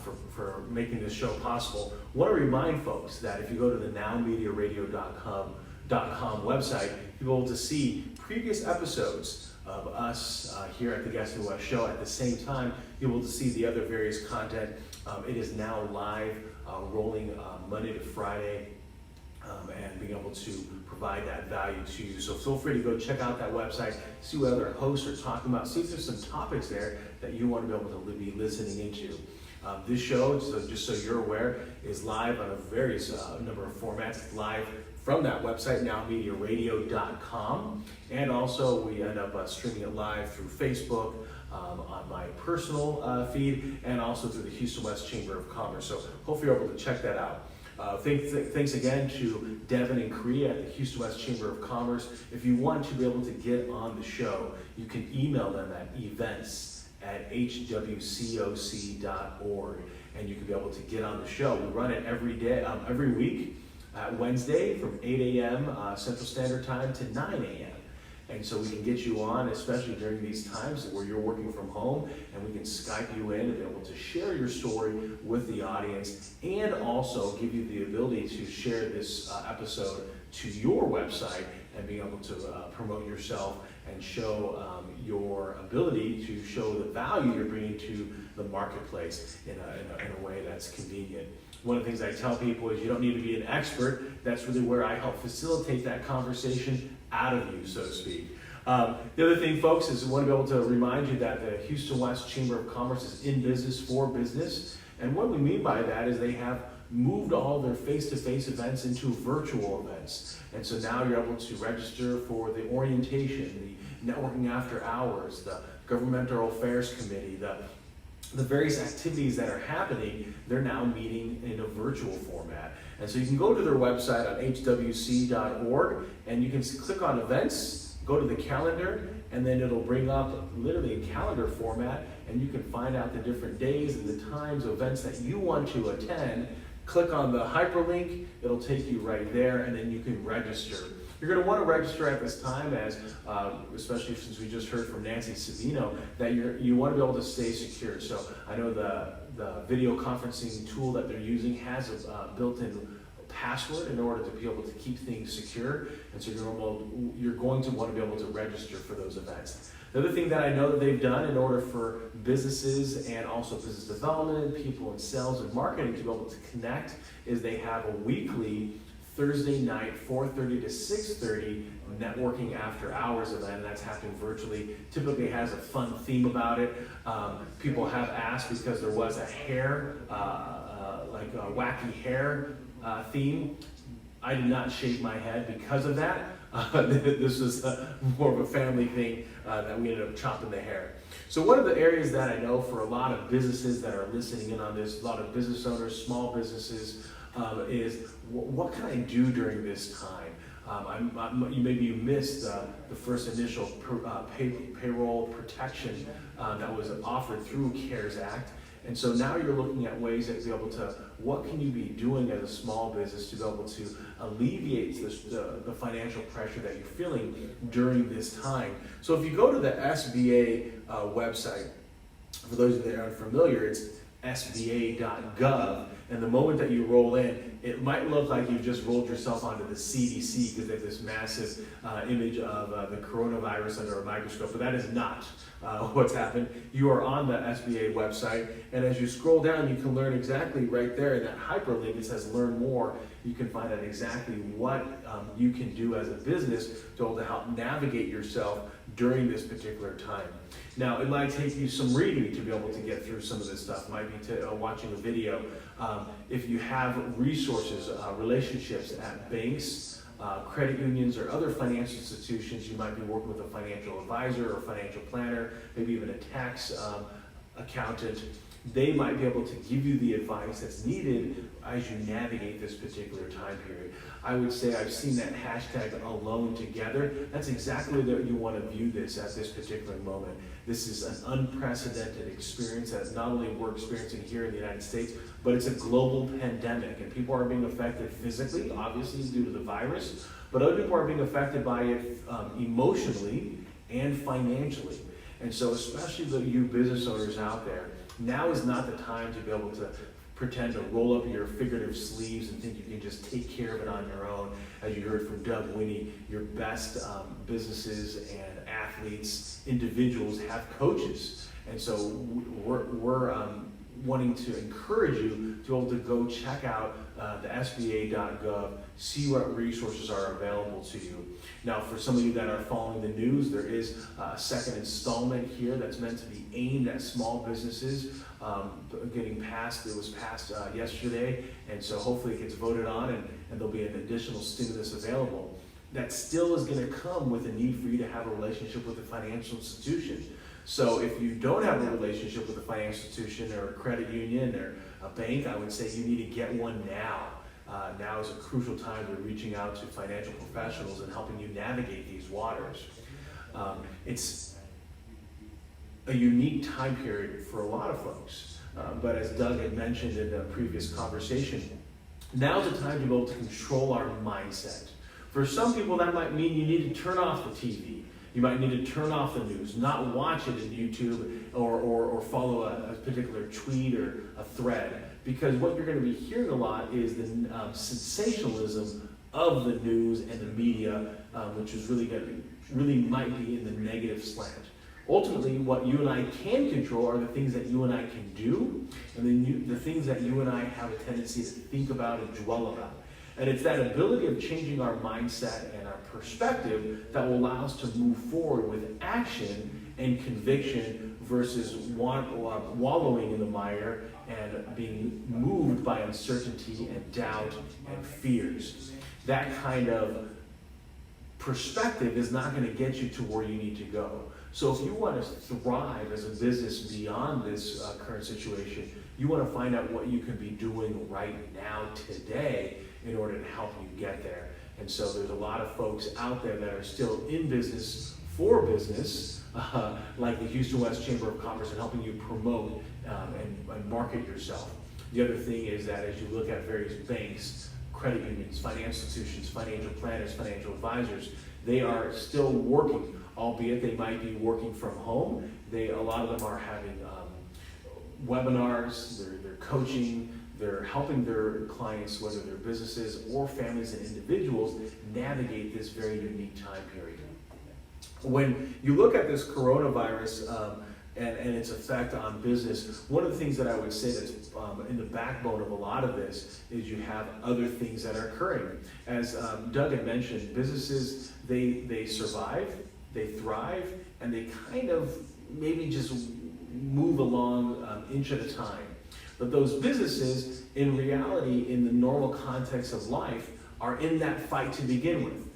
for making this show possible. I want to remind folks that if you go to the nowmediaradio.com website, you'll be able to see previous episodes of us here at the Guest and West Show. At the same time, you'll be able to see the other various content. It is now live, rolling Monday to Friday, and being able to provide that value to you. So feel free to go check out that website, see what other hosts are talking about, see if there's some topics there that you want to be able to be listening into. This show, so just so you're aware, is live on a various number of formats, live from that website, nowmediaradio.com. And also we end up streaming it live through Facebook, on my personal feed, and also through the Houston West Chamber of Commerce. So hopefully you're able to check that out. Thanks again to Devin and Korea at the Houston West Chamber of Commerce. If you want to be able to get on the show, you can email them at events@hwcoc.org, and you can be able to get on the show. We run it every day, every week, Wednesday from 8 a.m. Central Standard Time to 9 a.m. And so we can get you on, especially during these times where you're working from home, and we can Skype you in and be able to share your story with the audience, and also give you the ability to share this episode to your website and being able to promote yourself and show your ability to show the value you're bringing to the marketplace in a way that's convenient. One of the things I tell people is you don't need to be an expert. That's really where I help facilitate that conversation out of you, so to speak. The other thing, folks, is I want to be able to remind you that the Houston West Chamber of Commerce is in business for business. And what we mean by that is they have moved all their face-to-face events into virtual events. And so now you're able to register for the orientation, the networking after hours, the governmental affairs committee, the various activities that are happening, they're now meeting in a virtual format. And so you can go to their website on hwc.org, and you can click on events, go to the calendar, and then it'll bring up literally a calendar format, and you can find out the different days and the times of events that you want to attend. Click on the hyperlink, it'll take you right there, and then you can register. You're going to want to register at this time, as especially since we just heard from Nancy Sabino, that you want to be able to stay secure. So I know the video conferencing tool that they're using has a built-in password in order to be able to keep things secure, and so you're going to want to be able to register for those events. The other thing that I know that they've done in order for businesses and also business development, people in sales and marketing to be able to connect is they have a weekly Thursday night, 4:30 to 6:30 networking after hours event, and that's happening virtually. Typically has a fun theme about it. People have asked because there was a hair, like a wacky hair theme. I did not shave my head because of that. This was more of a family thing that we ended up chopping the hair. So one of the areas that I know for a lot of businesses that are listening in on this, a lot of business owners, small businesses, is what can I do during this time? Maybe you missed the first initial payroll protection that was offered through CARES Act. And so now you're looking at ways to be able to, what can you be doing as a small business to be able to alleviate the financial pressure that you're feeling during this time? So if you go to the SBA website, for those of you that aren't familiar, it's sba.gov, And the moment that you roll in, it might look like you've just rolled yourself onto the CDC because they have this massive image of the coronavirus under a microscope, but that is not what's happened. You are on the SBA website, and as you scroll down, you can learn exactly right there in that hyperlink. It says learn more. You can find out exactly what you can do as a business to be able to help navigate yourself during this particular time. Now, it might take you some reading to be able to get through some of this stuff. It might be watching a video. If you have resources, relationships at banks, credit unions, or other financial institutions, you might be working with a financial advisor or financial planner, maybe even a tax accountant. They might be able to give you the advice that's needed as you navigate this particular time period. I would say I've seen that hashtag alone together. That's exactly what you want to view this at this particular moment. This is an unprecedented experience that not only we're experiencing here in the United States, but it's a global pandemic, and people are being affected physically, obviously due to the virus, but other people are being affected by it emotionally and financially. And so especially you business owners out there, now is not the time to be able to pretend to roll up your figurative sleeves and think you can just take care of it on your own. As you heard from Winnie, your best businesses and athletes, individuals have coaches. And so we're wanting to encourage you to be able to go check out the SBA.gov, see what resources are available to you. Now, for some of you that are following the news, there is a second installment here that's meant to be aimed at small businesses. It was passed yesterday, and so hopefully it gets voted on, and there'll be an additional stimulus available. That still is going to come with a need for you to have a relationship with a financial institution. So if you don't have a relationship with a financial institution or a credit union or a bank, I would say you need to get one now. Now is a crucial time to reaching out to financial professionals and helping you navigate these waters. It's a unique time period for a lot of folks, but as Doug had mentioned in the previous conversation, now's the time to be able to control our mindset. For some people, that might mean you need to turn off the TV. You might need to turn off the news, not watch it in YouTube or follow a particular tweet or a thread, because what you're going to be hearing a lot is the sensationalism of the news and the media, which is really might be in the negative slant. Ultimately, what you and I can control are the things that you and I can do, and the things that you and I have a tendency to think about and dwell about. And it's that ability of changing our mindset and our perspective that will allow us to move forward with action and conviction versus wallowing in the mire and being moved by uncertainty and doubt and fears. That kind of perspective is not going to get you to where you need to go. So if you want to thrive as a business beyond this current situation, you want to find out what you can be doing right now today in order to help you get there. And so there's a lot of folks out there that are still in business for business, like the Houston West Chamber of Commerce, and helping you promote and market yourself. The other thing is that as you look at various banks, credit unions, financial institutions, financial planners, financial advisors, they are still working, albeit they might be working from home. A lot of them are having webinars, they're coaching, they're helping their clients, whether they're businesses or families and individuals, navigate this very unique time period. When you look at this coronavirus and its effect on business, one of the things that I would say that's in the backbone of a lot of this is you have other things that are occurring. As Doug had mentioned, businesses, they survive, they thrive, and they kind of maybe just move along inch at a time. But those businesses, in reality, in the normal context of life, are in that fight to begin with.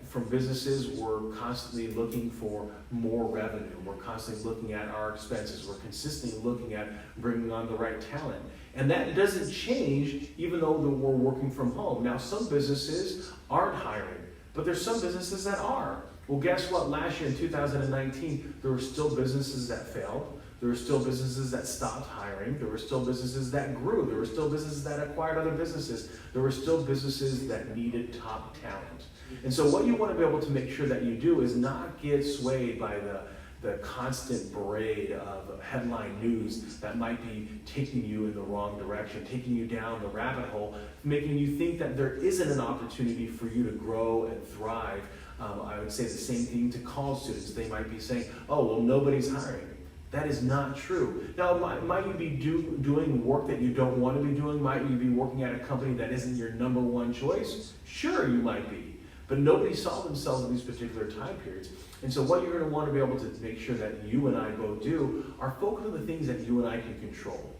From businesses, we're constantly looking for more revenue. We're constantly looking at our expenses. We're consistently looking at bringing on the right talent. And that doesn't change even though we're working from home. Now, some businesses aren't hiring, but there's some businesses that are. Well, guess what? Last year in 2019, there were still businesses that failed. There were still businesses that stopped hiring. There were still businesses that grew. There were still businesses that acquired other businesses. There were still businesses that needed top talent. And so what you want to be able to make sure that you do is not get swayed by the constant parade of headline news that might be taking you in the wrong direction, taking you down the rabbit hole, making you think that there isn't an opportunity for you to grow and thrive. I would say the same thing to college students. They might be saying, oh, well, nobody's hiring. That is not true. Now, might you be doing work that you don't want to be doing? Might you be working at a company that isn't your number one choice? Sure, you might be. But nobody saw themselves in these particular time periods. And so what you're going to want to be able to make sure that you and I both do are focus on the things that you and I can control.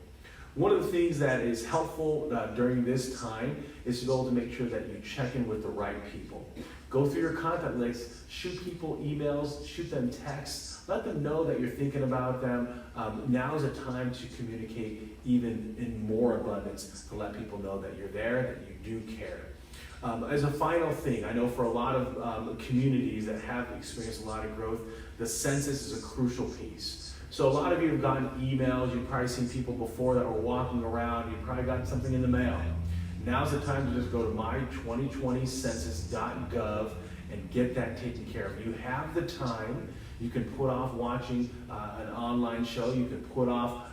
One of the things that is helpful during this time is to be able to make sure that you check in with the right people. Go through your contact list, shoot people emails, shoot them texts, let them know that you're thinking about them. Now is a time to communicate even in more abundance, to let people know that you're there, that you do care. As a final thing, I know for a lot of communities that have experienced a lot of growth, the census is a crucial piece. So a lot of you have gotten emails, you've probably seen people before that were walking around, you've probably gotten something in the mail. Now's the time to just go to my2020census.gov and get that taken care of. You have the time. You can put off watching an online show. You can put off,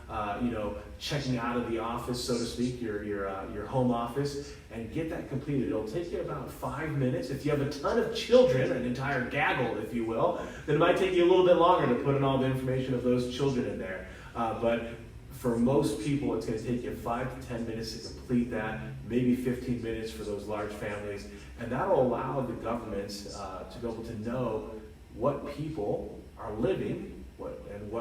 checking out of the office, so to speak, your home office, and get that completed. It'll take you about 5 minutes. If you have a ton of children, an entire gaggle, if you will, then it might take you a little bit longer to put in all the information of those children in there. But for most people, it's going to take you 5 to 10 minutes to complete that, maybe 15 minutes for those large families, and that'll allow the governments to be able to know what people are living,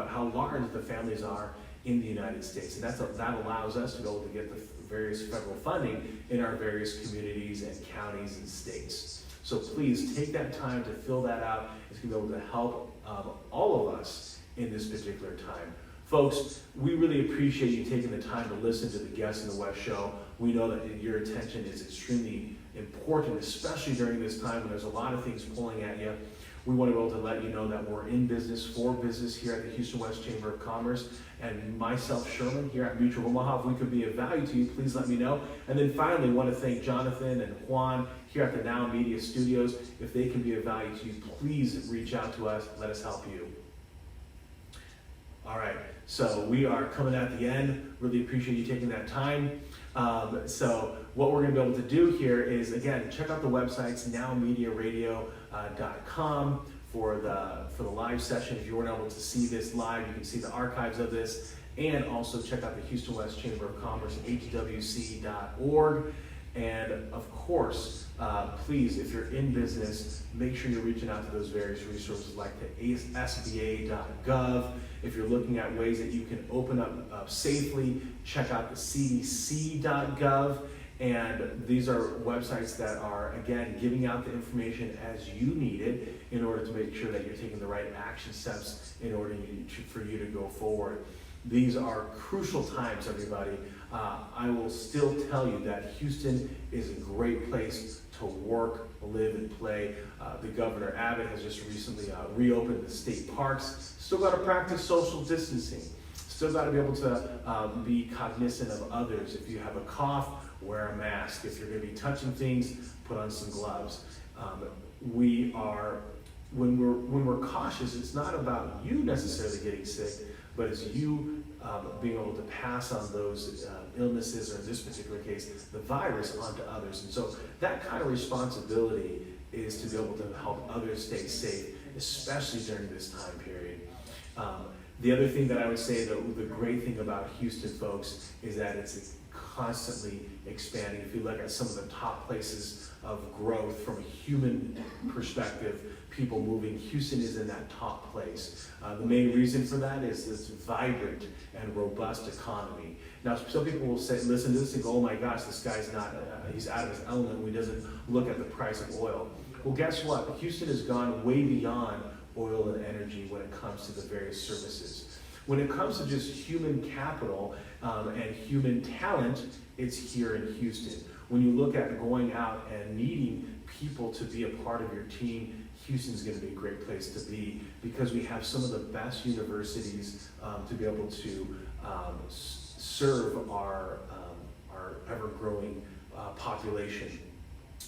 how large the families are in the United States. And that allows us to be able to get the various federal funding in our various communities and counties and states. So please take that time to fill that out. It's going to be able to help all of us in this particular time. Folks, we really appreciate you taking the time to listen to the Guest in the West show. We know that your attention is extremely important, especially during this time when there's a lot of things pulling at you. We want to be able to let you know that we're in business for business here at the Houston West Chamber of Commerce. And myself, Sherman, here at Mutual Omaha, if we could be of value to you, please let me know. And then finally, want to thank Jonathan and Juan here at the Now Media Studios. If they can be of value to you, please reach out to us. Let us help you. All right, so we are coming at the end. Really appreciate you taking that time. So what we're going to be able to do here is, again, check out the websites, nowmediaradio.com for the live session. If you weren't able to see this live, you can see the archives of this, and also check out the Houston West Chamber of Commerce, hwc.org. And of course, please, if you're in business, make sure you're reaching out to those various resources like the sba.gov. If you're looking at ways that you can open up safely, check out the cdc.gov. And these are websites that are, again, giving out the information as you need it in order to make sure that you're taking the right action steps in order for you to go forward. These are crucial times, everybody. I will still tell you that Houston is a great place to work, live, and play. The Governor Abbott has just recently reopened the state parks. Still got to practice social distancing. Still got to be able to be cognizant of others. If you have a cough, wear a mask. If you're going to be touching things, put on some gloves. When we're cautious, it's not about you necessarily getting sick, but it's you being able to pass on those illnesses, or in this particular case, the virus, onto others. And so that kind of responsibility is to be able to help others stay safe, especially during this time period. The other thing that I would say, the great thing about Houston, folks, is that it's constantly expanding. If you look at some of the top places of growth from a human perspective, people moving, Houston is in that top place. The main reason for that is this vibrant and robust economy. Now, some people will say, listen to this and go, oh my gosh, this guy's not, he's out of his element when he doesn't look at the price of oil. Well, guess what? Houston has gone way beyond oil and energy when it comes to the various services. When it comes to just human capital and human talent, it's here in Houston. When you look at going out and needing people to be a part of your team, Houston's going to be a great place to be, because we have some of the best universities to be able to serve our ever-growing population.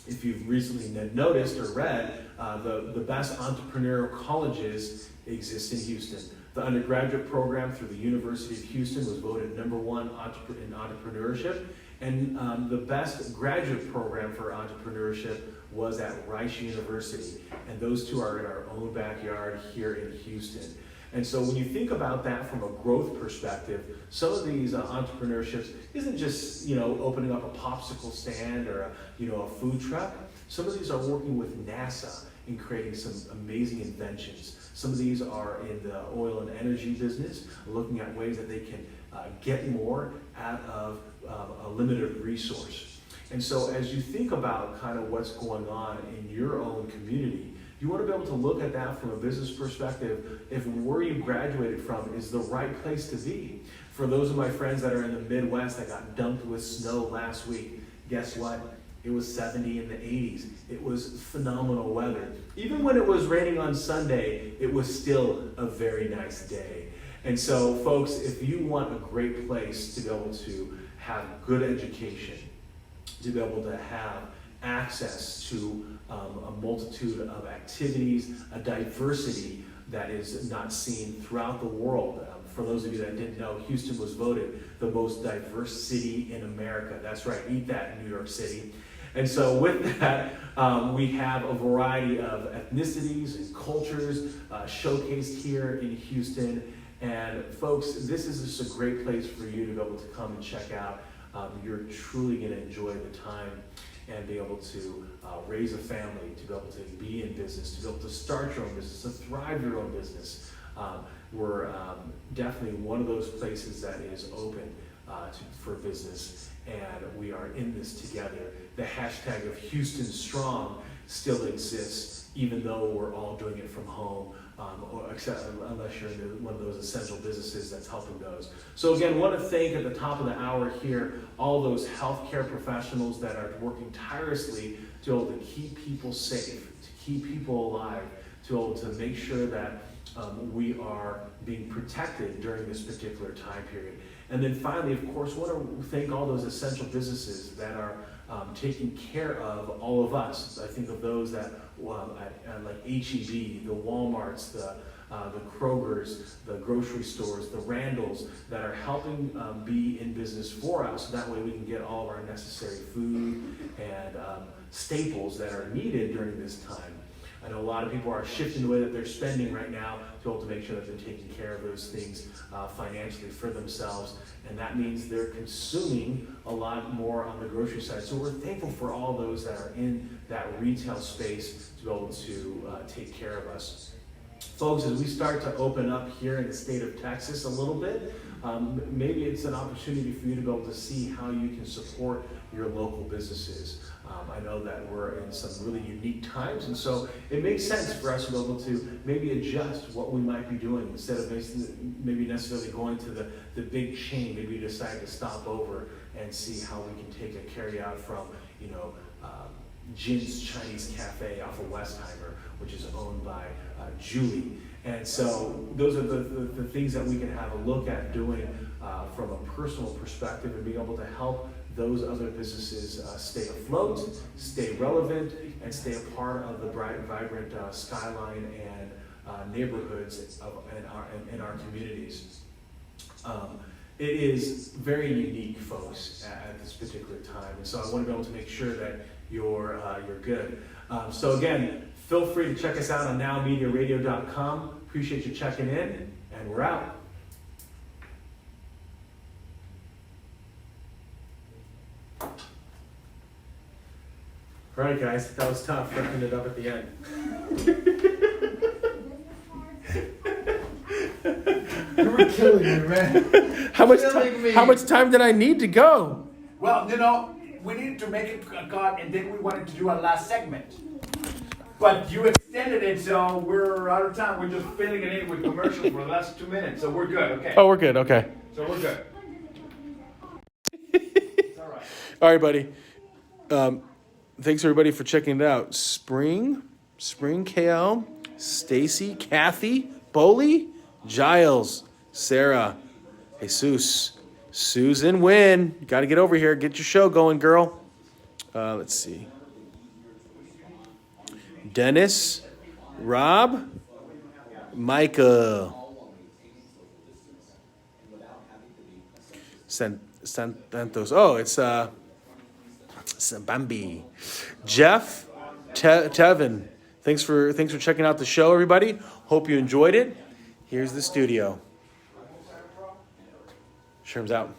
if you've recently noticed or read, the best entrepreneurial colleges exist in Houston. The undergraduate program through the University of Houston was voted #1 in entrepreneurship, and the best graduate program for entrepreneurship was at Rice University, and those two are in our own backyard here in Houston. And so when you think about that from a growth perspective, some of these entrepreneurships isn't just, opening up a popsicle stand or a food truck. Some of these are working with NASA in creating some amazing inventions. Some of these are in the oil and energy business, looking at ways that they can get more out of a limited resource. And so as you think about kind of what's going on in your own community, you want to be able to look at that from a business perspective, if where you graduated from is the right place to be. For those of my friends that are in the Midwest that got dumped with snow last week, guess what? It was 70 in the 80s. It was phenomenal weather. Even when it was raining on Sunday, it was still a very nice day. And so, folks, if you want a great place to be able to have good education, to be able to have access to a multitude of activities, a diversity that is not seen throughout the world. For those of you that didn't know, Houston was voted the most diverse city in America. That's right, eat that, New York City. And so with that, we have a variety of ethnicities and cultures showcased here in Houston. And folks, this is just a great place for you to be able to come and check out. You're truly going to enjoy the time and be able to raise a family, to be able to be in business, to be able to start your own business, to thrive your own business. We're definitely one of those places that is open for business, and we are in this together. The hashtag of Houston Strong still exists, even though we're all doing it from home, unless you're in one of those essential businesses that's helping those. So again, want to thank at the top of the hour here all those healthcare professionals that are working tirelessly to be able to keep people safe, to keep people alive, to be able to make sure that we are being protected during this particular time period. And then finally, of course, want to thank all those essential businesses that are taking care of all of us. I think of those that like H-E-B, the Walmarts, the Krogers, the grocery stores, the Randalls that are helping be in business for us. So that way we can get all of our necessary food and staples that are needed during this time. I know a lot of people are shifting the way that they're spending right now to be able to make sure that they're taking care of those things financially for themselves. And that means they're consuming a lot more on the grocery side. So we're thankful for all those that are in that retail space to be able to take care of us. Folks, as we start to open up here in the state of Texas a little bit, maybe it's an opportunity for you to be able to see how you can support your local businesses. I know that we're in some really unique times, and so it makes sense for us to be able to maybe adjust what we might be doing instead of maybe necessarily going to the big chain. Maybe you decide to stop over and see how we can take a carry out from, Jin's Chinese Cafe off of Westheimer, which is owned by Julie. And so those are the things that we can have a look at doing from a personal perspective and being able to help those other businesses stay afloat, stay relevant, and stay a part of the bright, vibrant skyline and neighborhoods in our communities. It is very unique, folks, at this particular time, and so I want to be able to make sure that you're good. So again, feel free to check us out on nowmediaradio.com. Appreciate you checking in, and we're out. All right, guys, that was tough, wrapping it up at the end. You were killing me, man. How much time did I need to go? Well, we needed to make it cut, and then we wanted to do our last segment. But you extended it, so we're out of time. We're just filling it in with commercial for the last 2 minutes, so we're good, okay? Oh, we're good, okay. So we're good. It's all right. All right, buddy. Thanks, everybody, for checking it out. Spring, KL, Stacy, Kathy, Boley, Giles, Sarah, Jesus, Susan, Wynn. You got to get over here. Get your show going, girl. Let's see. Dennis, Rob, Micah, Santos. Oh, it's Bambi, Jeff, Tevin. Thanks for checking out the show, everybody. Hope you enjoyed it. Here's the studio. Sherm's out.